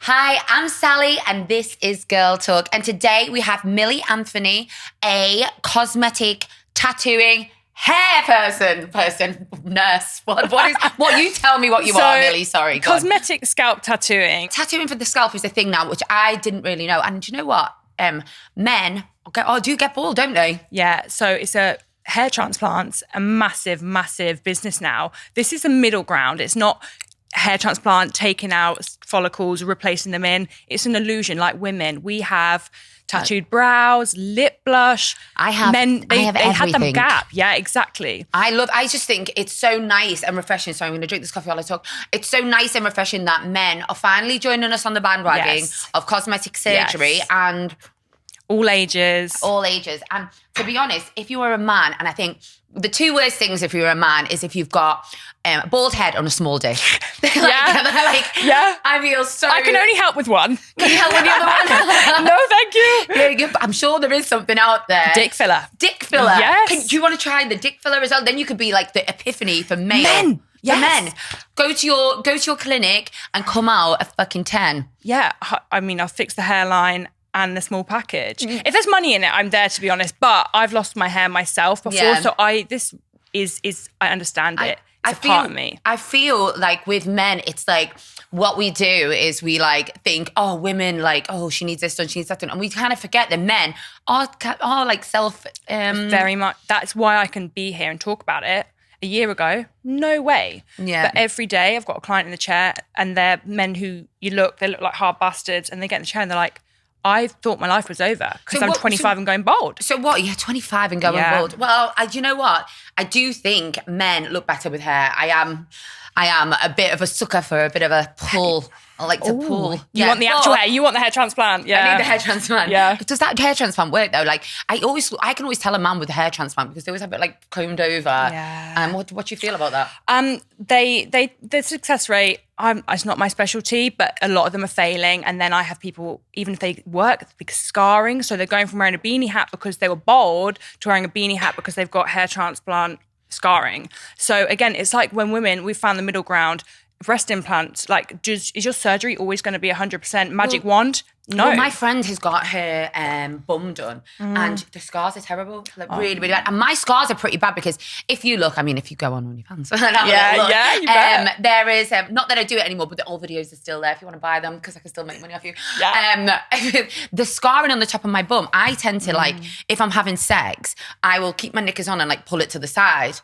Hi, I'm Sally and this is Girl Talk. And today we have Millie Anthony, a cosmetic, tattooing, hair nurse. What you tell me what you are, Millie. Sorry. Cosmetic scalp tattooing. Tattooing for the scalp is a thing now, which I didn't really know. And do you know what? Men do get bald, don't they? Yeah, so it's a hair transplant's a massive, massive business now. This is a middle ground. It's not hair transplant, taking out follicles, replacing them in. It's an illusion. Like women, we have tattooed brows, lip blush. I have had them gap. Yeah, exactly. I just think it's so nice and refreshing. So I'm going to drink this coffee while I talk. It's so nice and refreshing that men are finally joining us on the bandwagon of cosmetic surgery and all ages. And to be honest, if you are a man, and I think the two worst things if you're a man is if you've got a bald head on a small dick. I feel so... I can only help with one. Can you help with the other one? No, thank you. I'm sure there is something out there. Dick filler. Yes. Do you want to try the dick filler as well? Then you could be like the epiphany for men. Yes. For men. Go to your clinic and come out a fucking 10. Yeah. I mean, I'll fix the hairline and the small package. If there's money in it, I'm there, to be honest. But I've lost my hair myself before, so I understand it. It's a part of me. I feel like with men, it's like what we do is we like think, oh, women like, oh, she needs this done, she needs that done, and we kind of forget that men are like self. Very much. That's why I can be here and talk about it. A year ago, no way. Yeah. But every day, I've got a client in the chair, and they're men who they look like hard bastards, and they get in the chair and they're like, I thought my life was over because I'm 25 and going bald. So what? You're 25 and going bald. Well, do you know what? I do think men look better with hair. I am a bit of a sucker for a bit of a pull. I like to pull. You want the actual hair. You want the hair transplant. Yeah. I need the hair transplant. Yeah. Does that hair transplant work though? Like I can always tell a man with a hair transplant because they always have it like combed over. Yeah. What do you feel about that? The success rate, it's not my specialty, but a lot of them are failing. And then I have people, even if they work, big scarring. So they're going from wearing a beanie hat because they were bald to wearing a beanie hat because they've got hair transplant scarring. So again, it's like when women, we found the middle ground. Breast implants, like, is your surgery always going to be 100% magic wand? No. Well, my friend has got her bum done and the scars are terrible, like really, really bad. And my scars are pretty bad because if you look, I mean, if you go on OnlyFans and have a look, you bet. there is, not that I do it anymore, but the old videos are still there if you want to buy them because I can still make money off you. Yeah. The scarring on the top of my bum, I tend to like, if I'm having sex, I will keep my knickers on and like pull it to the side.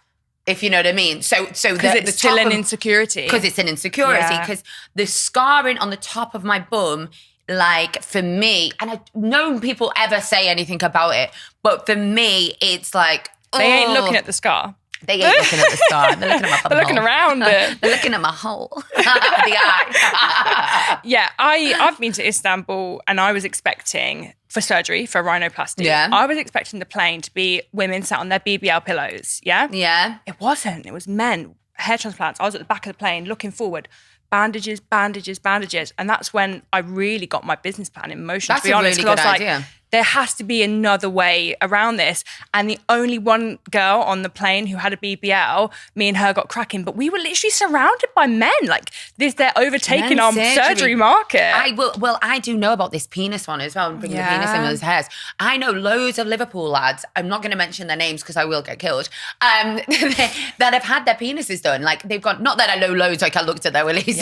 If you know what I mean. So because it's still an insecurity. Because it's an insecurity. Because the scarring on the top of my bum, like for me, and I've known people ever say anything about it, but for me, it's like... They ain't looking at the scar. They ain't looking at the scar. They're looking at my bum. They're looking around it. They're looking at my hole. The eye. Yeah, I've been to Istanbul and I was expecting... for surgery, for rhinoplasty. Yeah. I was expecting the plane to be women sat on their BBL pillows, yeah? Yeah. It wasn't. It was men, hair transplants. I was at the back of the plane looking forward. Bandages. And that's when I really got my business plan in motion, to be honest. That's a really good idea. Like, there has to be another way around this. And the only one girl on the plane who had a BBL, me and her got cracking, but we were literally surrounded by men. Like they're overtaking our surgery market. I do know about this penis one as well. I'm bringing the penis in with his hairs. I know loads of Liverpool lads, I'm not going to mention their names because I will get killed, that have had their penises done. Like they've got, not that I know loads, like I looked at their willies,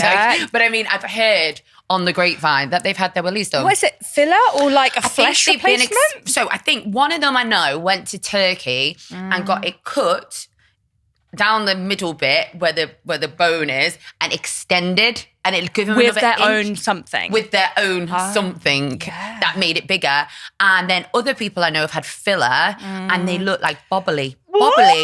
but I mean, I've heard on the grapevine that they've had their willies done. What is it, filler or like a flesh replacement? So I think one of them I know went to Turkey and got it cut down the middle bit where the bone is and extended, and it gave them with their own something. With their own something that made it bigger. And then other people I know have had filler and they look like bobbly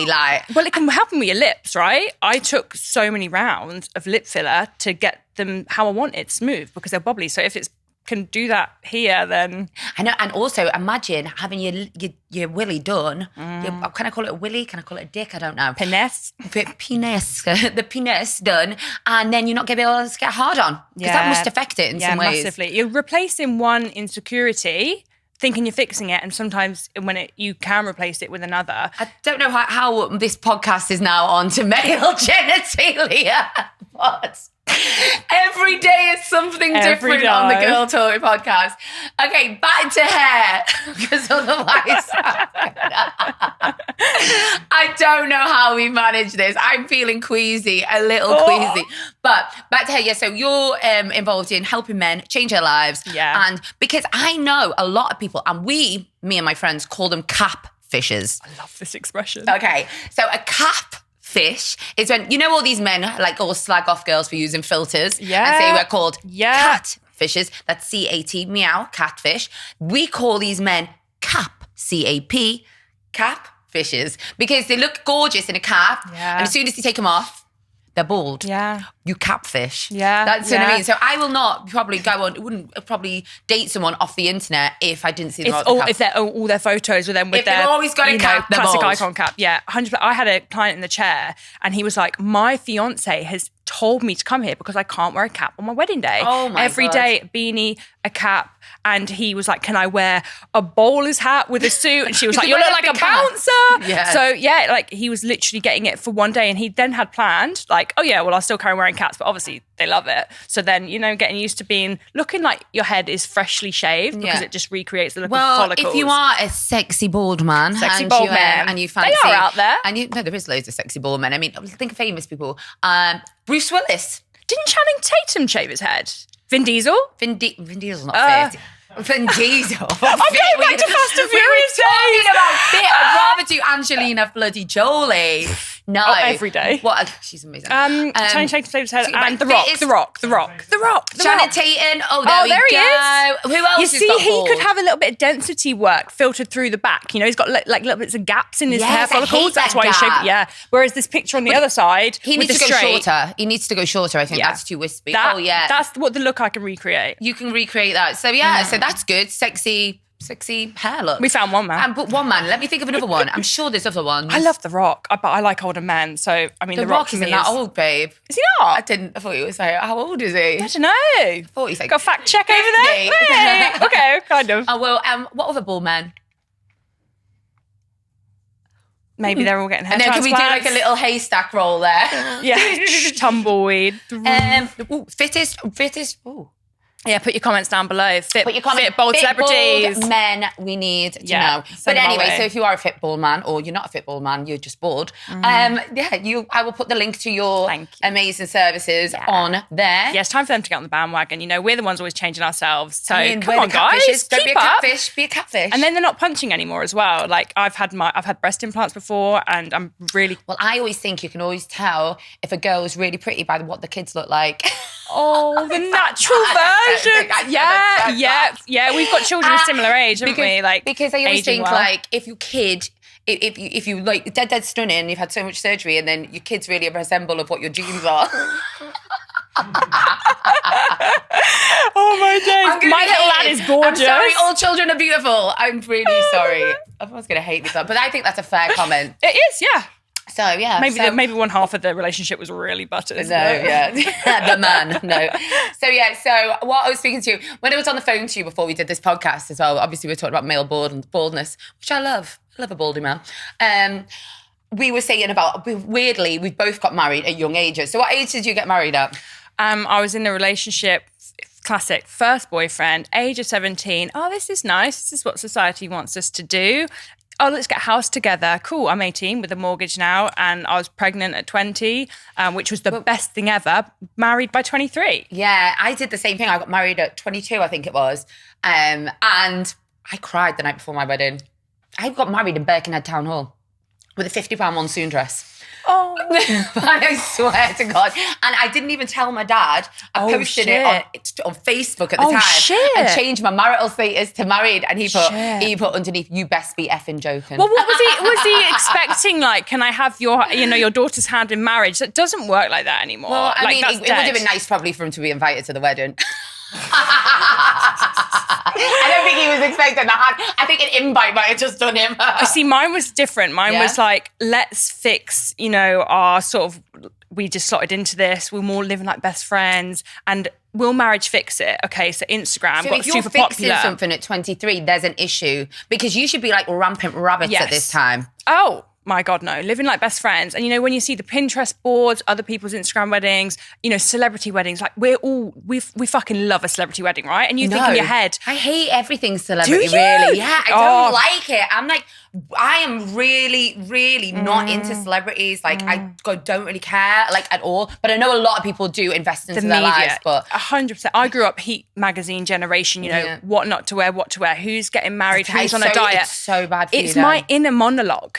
like. Well, it can happen with your lips, right? I took so many rounds of lip filler to get them how I want it, smooth, because they're bobbly. So if it's can do that here, then I know. And also imagine having your willy done. Can I call it a willy? Can I call it a dick? I don't know. Penis. The penis done, and then you're not going to be able to get hard on because that must affect it in some ways. Massively. You're replacing one insecurity, thinking you're fixing it, and sometimes when you can replace it with another. I don't know how this podcast is now on to male genitalia, but Every day is something different on the Girl Talk podcast. Okay, back to hair, because otherwise I don't know how we manage this. I'm feeling queasy, a little queasy. But back to hair, yeah, so you're involved in helping men change their lives. Yeah. And because I know a lot of people, and me and my friends call them cap fishers. I love this expression. Okay, so a cap fish is when, you know, all these men like all slag off girls for using filters. Yeah. And say we're called Yeah. cat fishes. That's CAT, meow, catfish. We call these men cap, CAP, cap fishes, because they look gorgeous in a cap. Yeah. And as soon as you take them off, they're bald. Yeah. You catfish. Yeah. That's what I Yeah. mean. So I will not probably wouldn't probably date someone off the internet if I didn't see them. If they're all their photos with them with If they've their always got a cap, they're classic bald. icon cap. Yeah, 100%. I had a client in the chair and he was like, my fiance has told me to come here because I can't wear a cap on my wedding day. Oh my Every God. day, a beanie, a cap. And he was like, can I wear a bowler's hat with a suit? And she was like, you look like a bouncer. Yeah. So yeah, like he was literally getting it for one day and he then had planned like, oh yeah, well, I'll still carry on wearing caps, but obviously they love it. So then, you know, getting used to looking like your head is freshly shaved because it just recreates the look of follicles. If you are a sexy bald man, Sexy and bald you, man. and you fancy, They are out there. and no, there is loads of sexy bald men. I mean, think of famous people. Bruce Willis, Didn't Channing Tatum shave his head? Vin Diesel? Vin Diesel's not fit. Vin Diesel. I'm going back to Fast and Furious talking days. about fit. I'd rather do Angelina bloody Jolie. No, every day. What? She's amazing. Channing Tatum shaved his head so, and like, The fit Rock. is- Channing Tatum. Oh, There we he go. is. Who else You has see, got he bald? could have a little bit of density work filtered through the back. You know, he's got like little bits of gaps in his Yes, hair I hate follicles. That's that why he shaved gap. it. Yeah. Whereas this picture on the other side, He with needs the to go straight, shorter. He needs to go shorter. I think Yeah. that's too wispy. That, yeah. That's what the look I can recreate. You can recreate that. So yeah, so that's good. Sexy hair look. We found one man. But one man. Let me think of another one. I'm sure there's other ones. I love The Rock, but I like older men. So, I mean, The The Rock Rock for isn't me that is... old, babe. Is he not? I thought he was like, how old is he? I don't know. I thought he's like Got a fact check over 50. there? Hey. Okay, kind of. Oh well, what other bald men? Maybe they're all getting hair And then can we do transplants. like a little haystack roll there? Yeah, tumbleweed. Fittest. Ooh. Yeah, put your comments down below. Put your comment. Fit bold Fit celebrities. bald men we need to Yeah, know. send But them our anyway, way. so if you are a fit bald man, or you're not a fit bald man, you're just bald. I will put the link to your Thank you. amazing services on there. Yeah, it's time for them to get on the bandwagon. You know, we're the ones always changing ourselves. So I mean, come we're on, the guys, catfishes. Don't be a keep up. catfish. Be a catfish. And then they're not punching anymore as well. Like I've had breast implants before, and I'm really well, I always think you can always tell if a girl is really pretty by what the kids look like. the natural version. Yeah. We've got children of similar age, haven't we? Like because I always aging think well. like if your kid. If you like dead stunning, you've had so much surgery, and then your kids really resemble of what your genes are. Oh my days! My little lad is gorgeous. I'm sorry, all children are beautiful. I'm really sorry. Everyone's gonna hate me, but I think that's a fair comment. It is, yeah. So yeah, Maybe one half of the relationship was really buttered. No, yeah, the man, no. So yeah, so what I was speaking to you when I was on the phone to you before we did this podcast as well. Obviously, we were talking about male baldness, which I love. I love a baldy man. We were saying about weirdly, we've both got married at young ages. So what age did you get married at? I was in a relationship. Classic first boyfriend, age of 17. Oh, this is nice. This is what society wants us to do. Oh, let's get a house together. Cool, I'm 18 with a mortgage now, and I was pregnant at 20, which was the best thing ever. Married by 23. Yeah, I did the same thing. I got married at 22, I think it was. And I cried the night before my wedding. I got married in Birkenhead Town Hall with a £50 monsoon dress. Oh. I swear to God. And I didn't even tell my dad. I posted it on Facebook at the time. Shit. And changed my marital status to married. And he put underneath, you best be effing joking. Well, what was he expecting? Like, can I have your daughter's hand in marriage? That doesn't work like that anymore. Well, I like, mean, it would have been nice probably for him to be invited to the wedding. I don't think he was expecting that. I think an invite might have just done him. See, mine was different. Mine was like, let's fix, our sort of, we just slotted into this. We're more living like best friends, and will marriage fix it? Okay, so Instagram got if you're super fixing popular. something at 23, there's an issue because you should be like rampant rabbits at this time. Oh, my God, no. Living like best friends. And, when you see the Pinterest boards, other people's Instagram weddings, celebrity weddings, like we fucking love a celebrity wedding, right? And you think in your head. I hate everything celebrity, Do you? really. Yeah, I don't like it. I'm like, I am really, really not into celebrities. Like, I don't really care, like, at all. But I know a lot of people do invest into their lives. But 100%. I grew up Heat magazine generation, what not to wear, what to wear, who's getting married, who's on a diet. It's so bad for It's my inner monologue.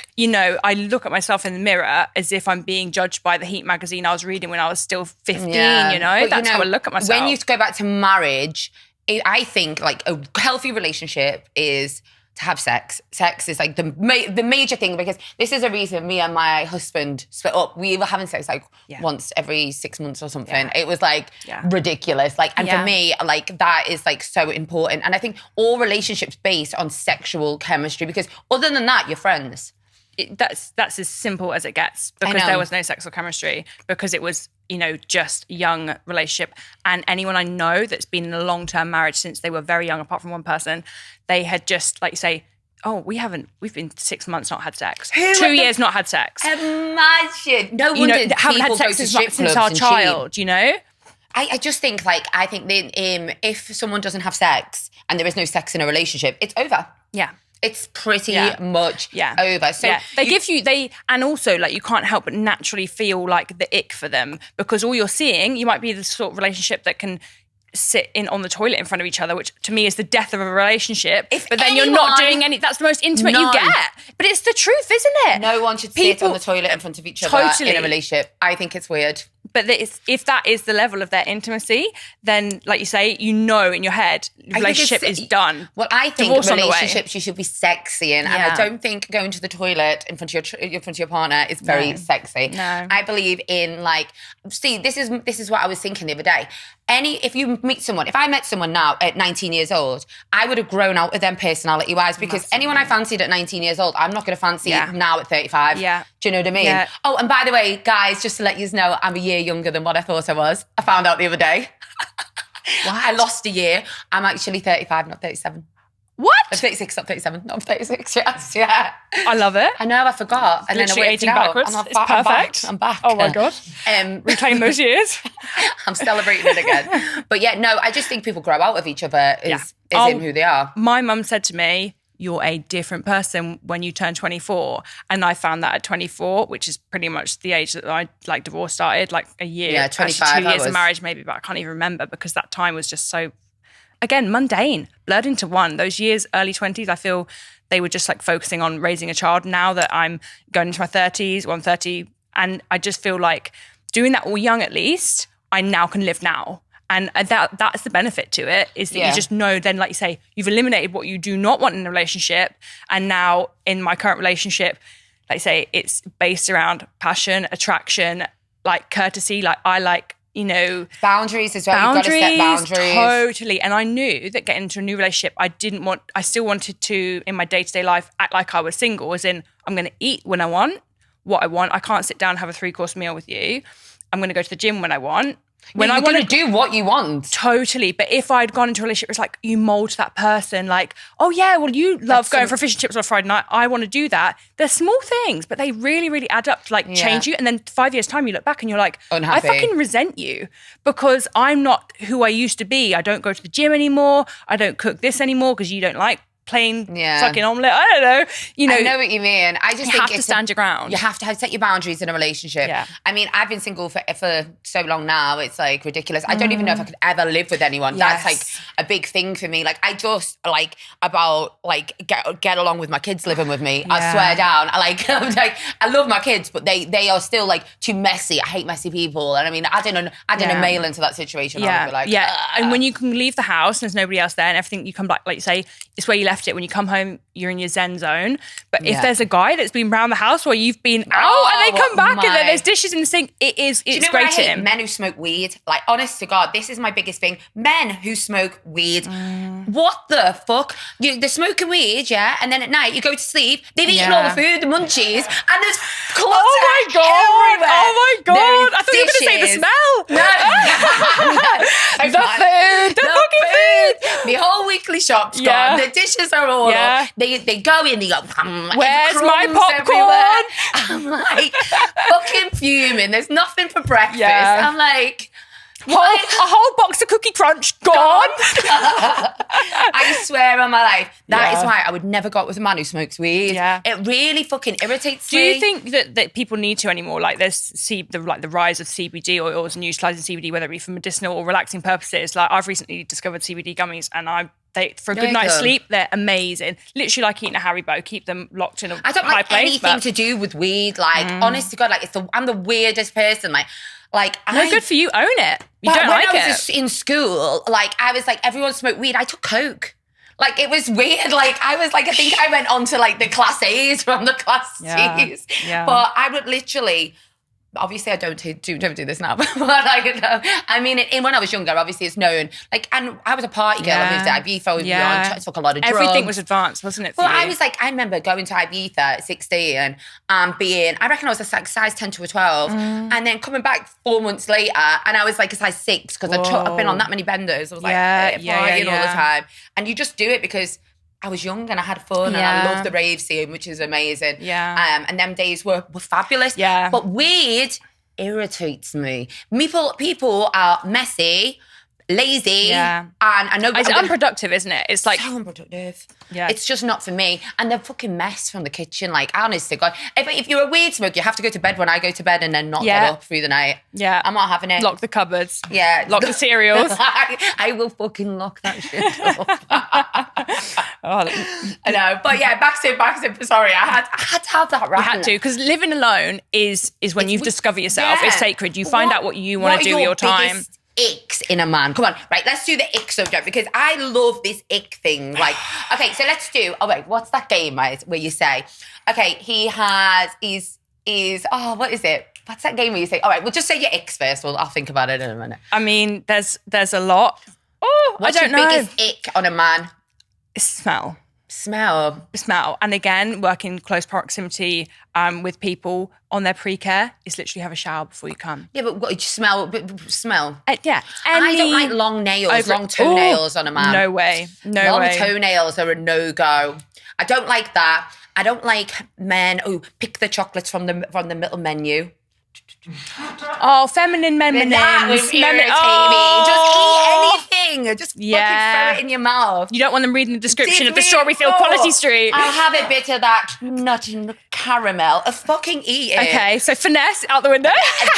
I look at myself in the mirror as if I'm being judged by the Heat magazine I was reading when I was still 15, But, That's how I look at myself. When you go back to marriage, I think, like, a healthy relationship is to have sex. Sex is like the major thing, because this is a reason me and my husband split up. We were having sex like once every 6 months or something. Yeah. It was like ridiculous. Like, and for me, like, that is like so important. And I think all relationships based on sexual chemistry, because other than that, you're friends. That's as simple as it gets, because there was no sexual chemistry, because it was, just young relationship. And anyone I know that's been in a long-term marriage since they were very young, apart from one person, they had just, like, say, oh, we've been 6 months not had sex. 2 years not had sex. Imagine. No wonder haven't had sex since our child, I just think, like, if someone doesn't have sex and there is no sex in a relationship, it's over. Yeah. It's pretty much over. So and also, like, you can't help but naturally feel like the ick for them, because all you're seeing, you might be the sort of relationship that can sit on the toilet in front of each other, which to me is the death of a relationship. But then you're not doing that's the most intimate you get. But it's the truth, isn't it? No one should sit on the toilet in front of each other in a relationship. I think it's weird. But if that is the level of their intimacy, then, like you say, in your head, the relationship is done. Well, I think relationships you should be sexy in, and I don't think going to the toilet in front of your partner is very sexy. No. I believe in, like, this is what I was thinking the other day. If you meet someone, if I met someone now at 19 years old, I would have grown out with them personality-wise, because anyone I fancied at 19 years old, I'm not going to fancy now at 35. Yeah. Do you know what I mean? Yeah. Oh, and by the way, guys, just to let you know, I'm a year younger than what I thought I was. I found out the other day. I lost a year. I'm actually 35, not 37. What? I'm 36, not 37. No, I'm 36, yes, yeah. I love it. I know, I forgot. And then I waited aging backwards. And it's perfect. I'm back. Oh my God. Reclaim those years. I'm celebrating it again. But yeah, no, I just think people grow out of each other is in who they are. My mum said to me, you're a different person when you turn 24. And I found that at 24, which is pretty much the age that I, like, divorce started, like a year. Yeah, 25. 2 years of marriage maybe, but I can't even remember, because that time was just so, again, mundane, blurred into one. Those years, early 20s, I feel they were just like focusing on raising a child. Now that I'm going into my 30s, well, I'm 30, and I just feel like doing that all young at least, I now can live now. And that's the benefit to it, is that you just know then, like you say, you've eliminated what you do not want in a relationship. And now in my current relationship, like I say, it's based around passion, attraction, like courtesy. Like, I like, boundaries as well. You've got to set boundaries. Totally. And I knew that getting into a new relationship, I still wanted to, in my day-to-day life, act like I was single, as in, I'm going to eat when I want, what I want. I can't sit down and have a 3-course meal with you. I'm going to go to the gym when I want. When I want to do what you want. Totally. But if I'd gone into a relationship, it's like you mold that person, like, oh yeah, well, you love going for fish and chips on a Friday night. I want to do that. They're small things, but they really, really add up to, like, change you. And then 5 years time, you look back and you're like, unhappy. I fucking resent you, because I'm not who I used to be. I don't go to the gym anymore. I don't cook this anymore because you don't like plain fucking omelette. I don't know. I know what you mean. I just think you have to stand your ground. You have to set your boundaries in a relationship. Yeah. I mean, I've been single for so long now. It's like ridiculous. I don't even know if I could ever live with anyone. Yes. That's like a big thing for me. Like, I just get along with my kids living with me. I swear down. I love my kids, but they are still like too messy. I hate messy people. And I mean, I didn't mail into that situation. I would be like, and when you can leave the house and there's nobody else there and everything, you come back, like you say, it's where you left it. When you come home, you're in your zen zone. But if there's a guy that's been around the house while you've been out, and they come back and then there's dishes in the sink, it's Do you know great what I hate? Men who smoke weed. Like, honest to God, this is my biggest thing. Men who smoke weed. What the fuck? They're smoking weed, and then at night you go to sleep, they've eaten all the food, the munchies, and there's clutter everywhere. Oh my God. I thought you were going to say the smell. No. The food. The fucking food. The whole weekly shop's gone. The dishes are all up. They go in, they go, where's my popcorn? Everywhere. I'm like, fucking fuming. There's nothing for breakfast. I'm like... A whole box of Cookie Crunch gone. I swear on my life. That is why I would never go out with a man who smokes weed. Yeah. It really fucking irritates me. Do you think that people need to anymore? Like there's the rise of CBD oils and utilising CBD, whether it be for medicinal or relaxing purposes. Like I've recently discovered CBD gummies and for a good night's sleep, they're amazing. Literally like eating a Haribo, keep them locked in a high place. I don't like anything to do with weed. Like, honest to God, like I'm the weirdest person. No, good for you. Own it. You don't like it. When I was in school, I was like, everyone smoked weed. I took coke. Like, it was weird. Like, I was like, I think I went on to like the class A's from the class C's. Yeah. But I would literally... Obviously, I don't do this now, but I mean, when I was younger, obviously it's known. Like, and I was a party girl. I moved to Ibiza. I took a lot of drugs. Everything was advanced, wasn't it? Well, I was like, I remember going to Ibiza at 16 and being, I reckon I was a size 10 to a 12, and then coming back 4 months later, and I was like a size 6 because I've been on that many benders. I was like, partying all the time, and you just do it because I was young and I had fun and I loved the rave scene, which is amazing. Yeah. And them days were fabulous. Yeah. But weed irritates me. People are messy, lazy, and I know it's unproductive, isn't it? It's like so unproductive. Yeah, it's just not for me. And the fucking mess from the kitchen, like honestly, God, if you're a weed smoker, you have to go to bed when I go to bed and then not get up through the night. Yeah, I'm not having it. Lock the cupboards. Yeah, lock the cereals. I will fucking lock that shit up. I know, but yeah, back to. Sorry, I had to have that. You had to, because living alone is when you've discovered yourself. It's sacred. You find out what you want to do with your time. Icks in a man. Come on, right, let's do the ick subject because I love this ick thing. Like, okay, so let's do, what's that game, right, where you say, okay, what is it? What's that game where you say, all right, we'll just say your icks first. I'll think about it in a minute. I mean, there's a lot. Oh, what's I don't know. What's your biggest ick on a man? Smell. And again, work in close proximity with people on their pre-care is literally have a shower before you come. Yeah, but what, you smell? Yeah. I don't like long nails, long toenails on a man. No way. Long toenails are a no-go. I don't like that. I don't like men who pick the chocolates from the middle menu. Oh, feminine M&Ms. That would irritate me. Just eat anything. Just fucking throw it in your mouth. You don't want them reading the description of the strawberry field quality street. I'll have a bit of that nut and caramel. Fucking eat it. Okay, so finesse out the window.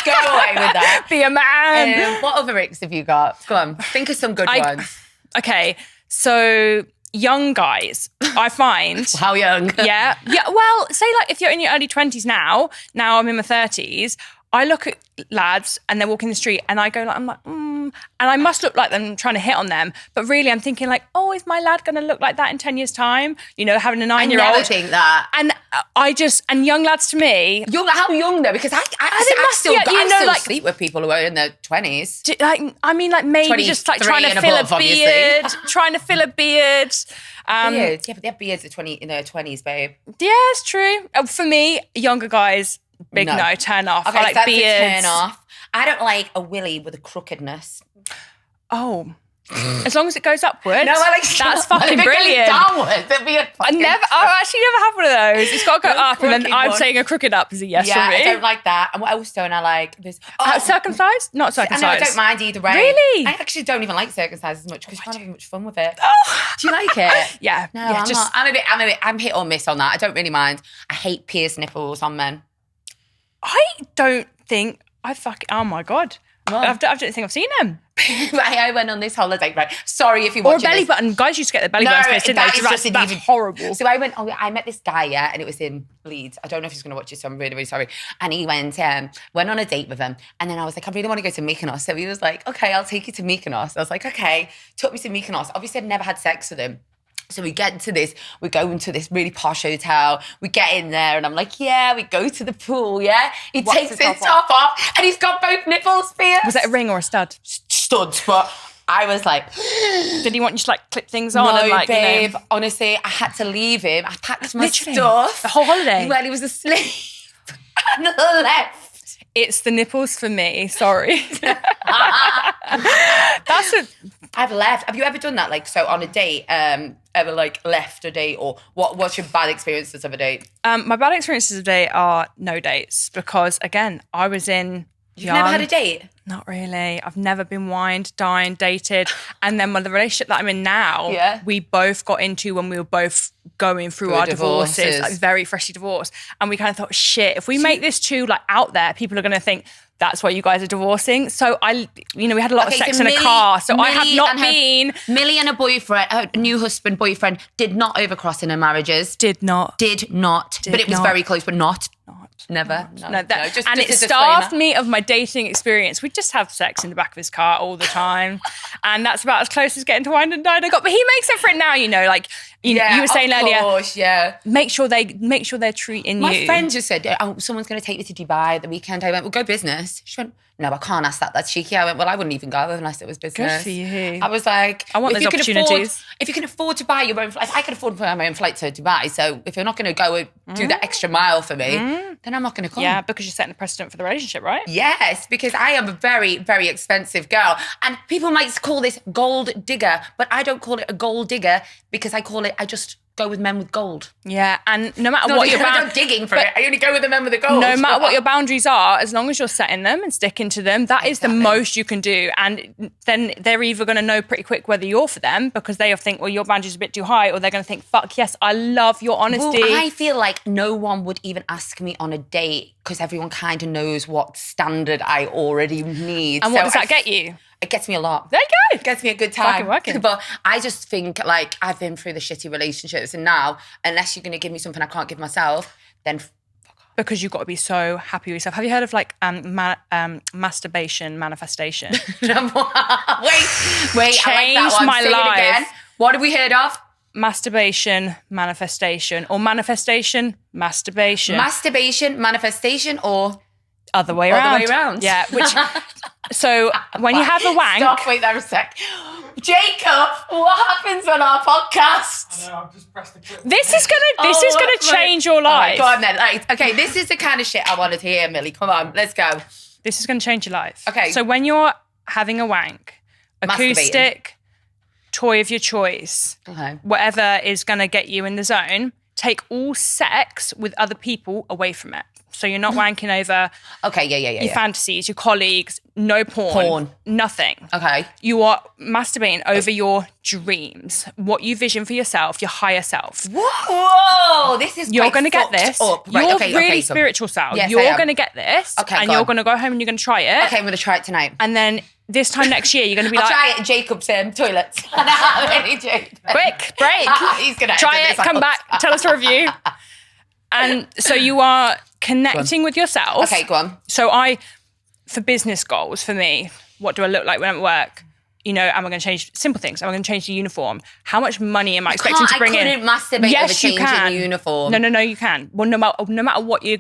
Go away with that. Be a man. What other icks have you got? Go on, think of some good ones. Okay, so young guys, I find. How young? Yeah. Well, say like if you're in your early 20s now I'm in my 30s, I look at lads and they're walking the street and I go like, and I must look like them trying to hit on them. But really I'm thinking like, oh, is my lad going to look like that in 10 years time? You know, having a 9-year-old. I never think that. And young lads to me. How young though? Because I still sleep with people who are in their 20s. Maybe just like trying to fill a beard. Trying to fill a beard. Beards. Yeah, but their beards are in their 20s, babe. Yeah, it's true. For me, younger guys, no, turn off. Okay, I like that's beards. A turn off. I don't like a willy with a crookedness. Oh. As long as it goes upwards. No, I like that's fucking brilliant. Downwards, it'd be a fucking I've actually never had one of those. It's got to go up, and then I'm saying a crooked up is a yes for me. I don't like that. And what else don't I like? Circumcised? Not circumcised. I don't mind either way. Really? I actually don't even like circumcised as much because you can't have much fun with it. Oh. Do you like it? Yeah. No, I'm not. I'm hit or miss on that. I don't really mind. I hate pierced nipples on men. I don't think oh my God. I don't think I've seen them. I went on this holiday, right? Sorry if you're watching Or a belly button. Guys used to get their belly buttons pierced, didn't they? That's horrible. So I met this guy, and it was in Leeds. I don't know if he's going to watch it, so I'm really, really sorry. And he went on a date with him. And then I was like, I really want to go to Mykonos. So he was like, okay, I'll take you to Mykonos. I was like, okay. Took me to Mykonos. Obviously, I'd never had sex with him. So we go into this really posh hotel. We get in there and I'm like, yeah, we go to the pool, yeah? He takes his top off and he's got both nipples pierced. Was it a ring or a stud? Studs, but I was like... Did he want you to like clip things on? No, babe, honestly, I had to leave him. I packed my stuff. The whole holiday? While he was asleep and left. It's the nipples for me. Sorry. I've left. Have you ever done that? Like, so on a date, ever like left a date, or what's your bad experiences of a date? My bad experiences of a date are no dates because, again, I was in. You've never had a date? Not really. I've never been wined, dined, dated. And then with the relationship that I'm in now, we both got into when we were both going through our divorces, like very freshly divorced. And we kind of thought, shit, if we make this too like out there, people are going to think that's why you guys are divorcing. So we had a lot of sex in a car. So I have not been. Millie and her new husband, boyfriend, did not overcross in their marriages. Did not. But it was very close, but not. Never. No. Just it starved me of my dating experience. We'd just have sex in the back of his car all the time. And that's about as close as getting to wine and dine I got. But he makes it for it now, you were saying earlier. Make sure they're treating you. My friend just said, someone's going to take me to Dubai at the weekend. I went, well, go business. She went, no, I can't ask that. That's cheeky. I went, well, I wouldn't even go unless it was business. Good for you. I was like, I want those opportunities. If you can afford to buy your own flight, I can afford to buy my own flight to Dubai. So if you're not going to go and do that extra mile for me, then I'm not going to come. Yeah, because you're setting the precedent for the relationship, right? Yes, because I am a very, very expensive girl. And people might call this gold digger, but I don't call it a gold digger because I just go with men with gold. Yeah, and no matter what you're I'm not digging for it. I only go with the men with the gold. No matter what your boundaries are, as long as you're setting them and sticking to them, that is the most you can do. And then they're either going to know pretty quick whether you're for them because they'll think, well, your boundaries are a bit too high, or they're going to think, fuck yes, I love your honesty. Well, I feel like no one would even ask me on a date because everyone kind of knows what standard I already need. And what does that get you? It gets me a lot. There you go. It gets me a good time. Working. But I just think like I've been through the shitty relationships, and now unless you're going to give me something I can't give myself, then fuck off. Because you've got to be so happy with yourself. Have you heard of like masturbation manifestation? Wait, I like that Changed one. my Say life. it again. What have we heard of? Masturbation manifestation, or manifestation masturbation. Masturbation manifestation, or other way around. Other way around. Yeah. So when you have a wank. Stop, wait there a sec. Jacob, what happens on our podcast? I know, I've just pressed the clip. This is gonna change your life. Go on then. Okay, this is the kind of shit I wanted to hear, Millie. Come on, let's go. This is gonna change your life. Okay. So when you're having a wank, acoustic, toy of your choice, whatever is gonna get you in the zone, take all sex with other people away from it. So you're not wanking over your fantasies, your colleagues, no porn, nothing. Okay. You are masturbating over your dreams, what you vision for yourself, your higher self. Whoa, this is You're going to get this. Up. Right, you're really spiritual, Sal. Yes, you're going to get this, and you're going to go home and you're going to try it. Okay, I'm going to try it tonight. And then this time next year, you're going to be I'll try it in Jacob's toilets. Quick, break. He's going to try it, come back, tell us a review. And so you are connecting with yourself. Okay, go on. So for business goals, for me, what do I look like when I'm at work? Am I going to change simple things? Am I going to change the uniform? How much money am I expecting to bring in? I couldn't masturbate over changing the uniform. No, you can. Well, no matter what your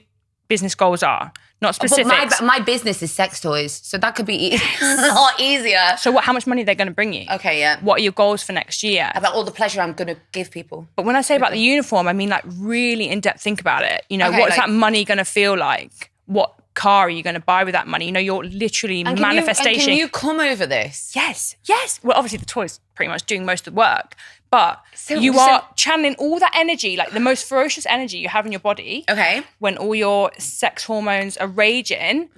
business goals are, not specifics. But my business is sex toys, so that could be a lot easier. So how much money are they going to bring you? Okay, yeah. What are your goals for next year? About all the pleasure I'm going to give people. But when I say about the uniform, I mean like really in depth think about it. What's that money going to feel like? What car are you going to buy with that money? You're literally manifestation. Can you come over this? Yes. Well, obviously the toy's pretty much doing most of the work, but you are channeling all that energy, like the most ferocious energy you have in your body. Okay. When all your sex hormones are raging,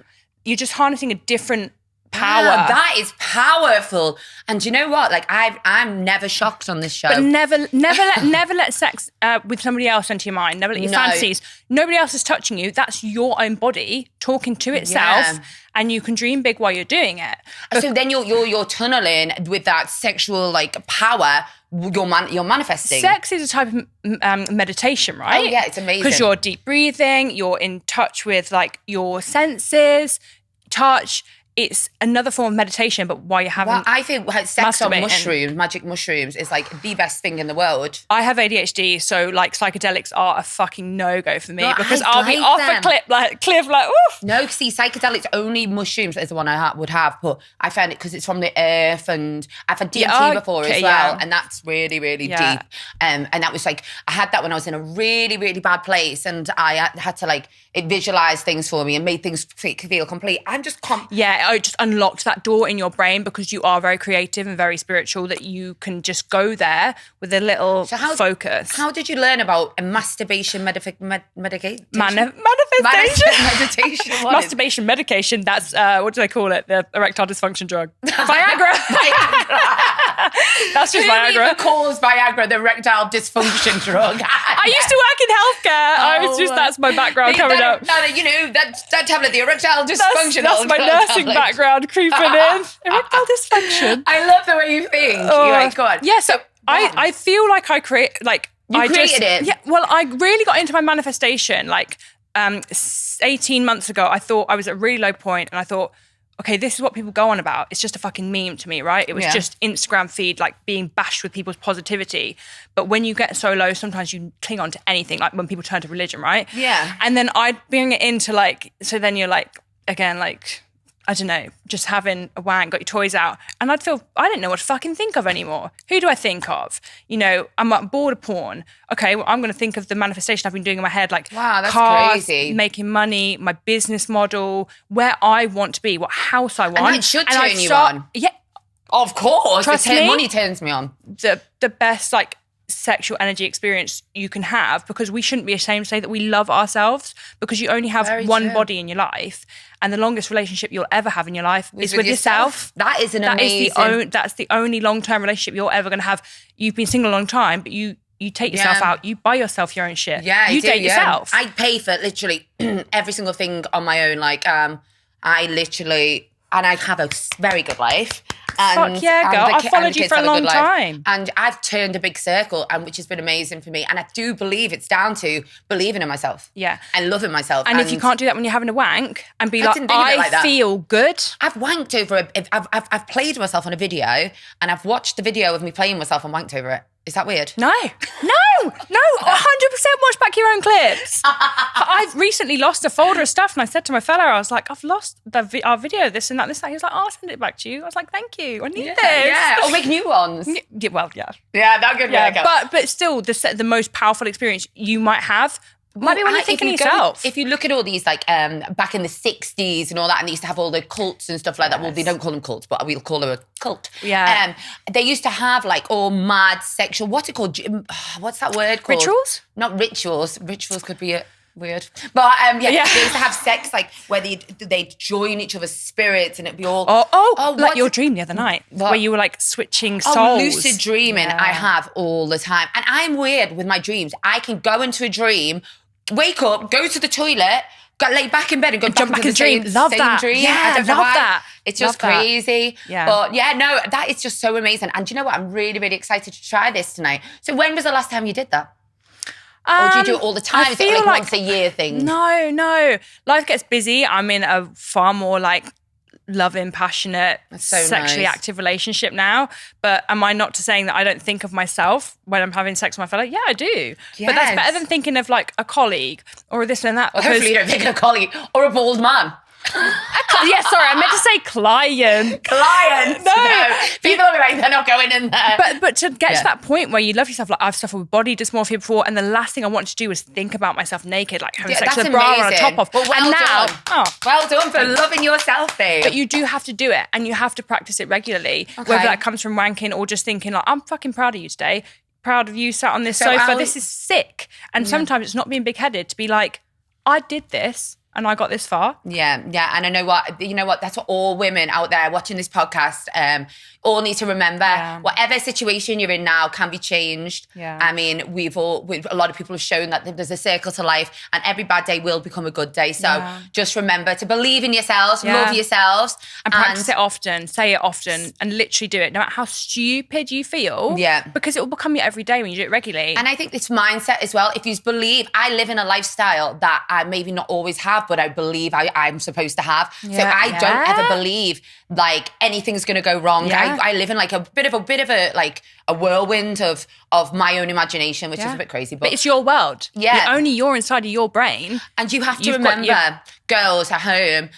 you're just harnessing a different power. Wow, that is powerful. And do you know what? Like I'm never shocked on this show. But never let sex with somebody else into your mind. Never let your fantasies. Nobody else is touching you. That's your own body talking to itself, and you can dream big while you're doing it. So then you're tunneling with that sexual like power. You're manifesting. Sex is a type of meditation, right? Oh yeah, it's amazing. Because you're deep breathing. You're in touch with like your senses, touch. it's another form of meditation, but while you're having Well, I think sex on masturbating. mushrooms, magic mushrooms, is like the best thing in the world. I have ADHD, so like psychedelics are a fucking no-go for me No, because I I'll be like off them. a cliff like, oof. No, see, psychedelics, only mushrooms is the one I would have, but I found it because it's from the earth, and I've had DMT before as well, and that's really, really deep. And that was like, I had that when I was in a really, really bad place, and I had to like, it visualized things for me and made things feel complete. I'm just it just unlocked that door in your brain because you are very creative and very spiritual, that you can just go there with a little focus. How did you learn about a masturbation medication? Manifestation. Meditation. Masturbation medication. That's, what do they call it? The erectile dysfunction drug. Viagra. That's just Viagra. Who even calls Viagra the erectile dysfunction drug? I used to work in healthcare. That's my background coming up. No, you know, that tablet, the erectile dysfunction. That's my nursing background creeping in. Erectile dysfunction. I love the way you think. Go on. Yeah, so I feel like I create, like, You created it. Yeah, well, I really got into my manifestation, like, 18 months ago. I thought I was at a really low point, and I thought, okay, this is what people go on about. It's just a fucking meme to me, right? It was just Instagram feed, like being bashed with people's positivity. But when you get so low, sometimes you cling on to anything, like when people turn to religion, right? Yeah. And then I'd bring it into like, so then you're like, again, like, I don't know, just having a wank, got your toys out. And I didn't know what to fucking think of anymore. Who do I think of? You know, I'm bored of porn. Okay, well, I'm going to think of the manifestation I've been doing in my head, like wow, that's cars, crazy. Making money, my business model, where I want to be, what house I want. And it should turn you on. Yeah. Of course. Trust me, money turns me on. The best, like, sexual energy experience you can have, because we shouldn't be ashamed to say that we love ourselves, because you only have one body in your life, and the longest relationship you'll ever have in your life is with yourself. That is amazing. That's the only long-term relationship you're ever going to have. You've been single a long time, but you take yourself out, you buy yourself your own shit. Yeah, you date yourself. I pay for literally every single thing on my own. Like, I have a very good life. And, fuck yeah, girl. I've followed you for a long time. And I've turned a big circle, and which has been amazing for me. And I do believe it's down to believing in myself. Yeah. And loving myself. And if you can't do that when you're having a wank and be like, I feel good. I've wanked over I've played myself on a video, and I've watched the video of me playing myself and wanked over it. Is that weird? No, 100% watch back your own clips. I've recently lost a folder of stuff, and I said to my fellow, I was like, I've lost our video, this and that, this and that. He was like, I'll send it back to you. I was like, thank you. I need this. Yeah, or make new ones. Yeah, well, yeah. Yeah, that could work. But still, the most powerful experience you might have might be when you're thinking of yourself. If you look at all these, like, back in the 60s and all that, and they used to have all the cults and stuff like that. Well, they don't call them cults, but we'll call them a cult. Yeah. They used to have, like, all mad sexual, what's it called? What's that word called? Rituals? Not rituals. Rituals could be weird. But, they used to have sex, like, where they'd join each other's spirits, and it'd be all... like your dream the other night, where you were, like, switching souls. Oh, lucid dreaming, I have all the time. And I'm weird with my dreams. I can go into a dream, wake up, go to the toilet, lay back in bed and go jump back into in the dream. same Love that. dream. Yeah, I don't know love why. that. It's just crazy. Yeah. But yeah, no, that is just so amazing. And do you know what? I'm really, really excited to try this tonight. So when was the last time you did that? Or do you do it all the time? Is it like once a year thing? No. Life gets busy. I'm in a far more like loving, passionate, sexually active relationship now. But am I not to saying that I don't think of myself when I'm having sex with my fellow? Yeah, I do. Yes. But that's better than thinking of like a colleague or this and that. Well, hopefully you don't think of a colleague or a bald man. Yeah, sorry, I meant to say client. No. People are like, they're not going in there. But to get to that point where you love yourself, like I've suffered with body dysmorphia before, and the last thing I wanted to do was think about myself naked, like having sex with a bra on top of. Well done for loving yourself, babe. But you do have to do it, and you have to practice it regularly, whether that comes from wanking or just thinking like, I'm fucking proud of you today, proud of you sat on this sofa, this is sick. And sometimes it's not being big-headed to be like, I did this, and I got this far. Yeah. And I know what, that's what all women out there watching this podcast all need to remember. Whatever situation you're in now can be changed. Yeah. I mean, a lot of people have shown that there's a circle to life, and every bad day will become a good day. So just remember to believe in yourselves, love yourselves. And practice it often, say it often, and literally do it, no matter how stupid you feel. Yeah. Because it will become your everyday when you do it regularly. And I think it's mindset as well. If you believe, I live in a lifestyle that I maybe not always have have, but I believe I'm supposed to have. So Yeah. I don't ever believe like anything's going to go wrong. Yeah. I live in like a bit of a like a whirlwind of my own imagination, which is a bit crazy. But it's your world. Yeah. Only you're inside of your brain. And you have to remember, girls at home,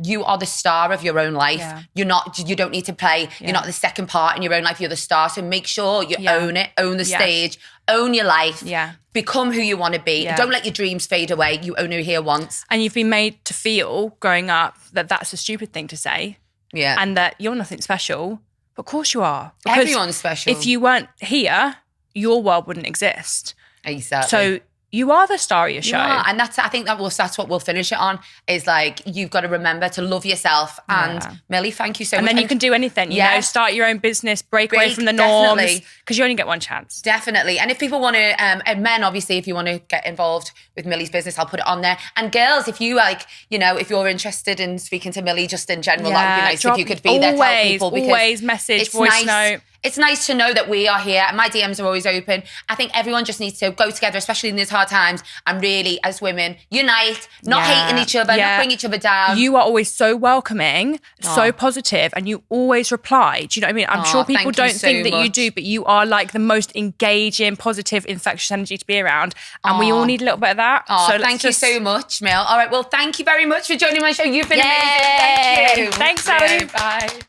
you are the star of your own life. Yeah. You don't need to play. You're not the second part in your own life. You're the star. So make sure you own it, own the stage, own your life. Yeah. Become who you want to be. Yeah. Don't let your dreams fade away. You only here once. And you've been made to feel growing up that that's a stupid thing to say. Yeah. And that you're nothing special. But of course you are. Because everyone's special. if you weren't here, your world wouldn't exist. Exactly. So you are the star of your show. Yeah, and I think that's what we'll finish it on, is like, you've got to remember to love yourself. And Millie, thank you so much. And then you can do anything, you know, start your own business, break away from the norms, because you only get one chance. Definitely. And if people want to, and men, obviously, if you want to get involved with Millie's business, I'll put it on there. And girls, if you like, you know, if you're interested in speaking to Millie just in general, that would be nice if you could be there to help people. Because always message, voice note. It's nice to know that we are here and my DMs are always open. I think everyone just needs to go together, especially in these hard times, and really, as women, unite, not hating each other, not bring each other down. You are always so welcoming, so positive, and you always reply. Do you know what I mean? I'm sure people don't think that you do, but you are like the most engaging, positive, infectious energy to be around. And we all need a little bit of that. So thank you so much, Mel. All right, well, thank you very much for joining my show. You've been amazing. Thank you. Thanks, Sally. Bye.